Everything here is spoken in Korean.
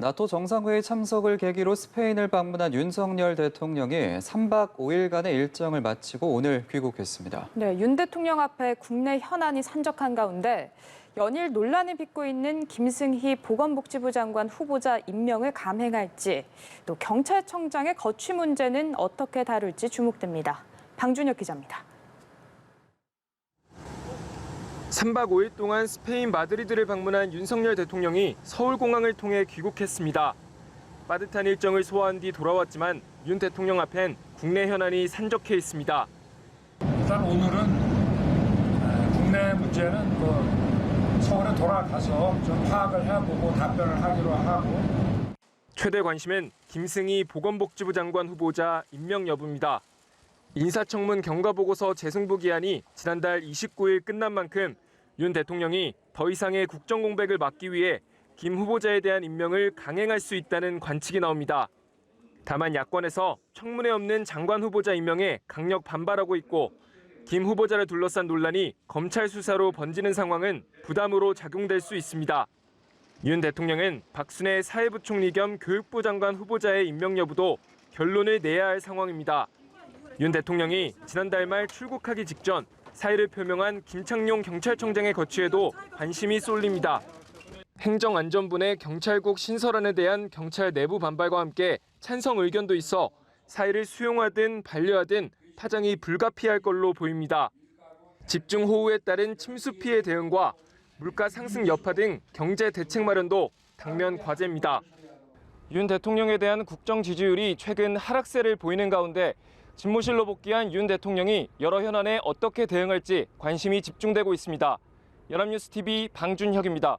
나토 정상회의 참석을 계기로 스페인을 방문한 윤석열 대통령이 3박 5일간의 일정을 마치고 오늘 귀국했습니다. 네, 윤 대통령 앞에 국내 현안이 산적한 가운데 연일 논란을 빚고 있는 김승희 보건복지부 장관 후보자 임명을 감행할지, 또 경찰청장의 거취 문제는 어떻게 다룰지 주목됩니다. 방준혁 기자입니다. 3박 5일 동안 스페인 마드리드를 방문한 윤석열 대통령이 서울공항을 통해 귀국했습니다. 빠듯한 일정을 소화한 뒤 돌아왔지만 윤 대통령 앞엔 국내 현안이 산적해 있습니다. 일단 오늘은 국내 문제는 서울에 돌아가서 좀 파악을 해보고 답변을 하기로 하고. 최대 관심은 김승희 보건복지부 장관 후보자 임명 여부입니다. 인사청문 경과보고서 재송부 기한이 지난달 29일 끝난 만큼 윤 대통령이 더 이상의 국정공백을 막기 위해 김 후보자에 대한 임명을 강행할 수 있다는 관측이 나옵니다. 다만 야권에서 청문회 없는 장관 후보자 임명에 강력 반발하고 있고 김 후보자를 둘러싼 논란이 검찰 수사로 번지는 상황은 부담으로 작용될 수 있습니다. 윤 대통령은 박순애 사회부총리 겸 교육부 장관 후보자의 임명 여부도 결론을 내야 할 상황입니다. 윤 대통령이 지난달 말 출국하기 직전 사의를 표명한 김창룡 경찰청장의 거취에도 관심이 쏠립니다. 행정안전부의 경찰국 신설안에 대한 경찰 내부 반발과 함께 찬성 의견도 있어 사의를 수용하든 반려하든 파장이 불가피할 걸로 보입니다. 집중호우에 따른 침수 피해 대응과 물가 상승 여파 등 경제 대책 마련도 당면 과제입니다. 윤 대통령에 대한 국정 지지율이 최근 하락세를 보이는 가운데 집무실로 복귀한 윤 대통령이 여러 현안에 어떻게 대응할지 관심이 집중되고 있습니다. 연합뉴스TV 방준혁입니다.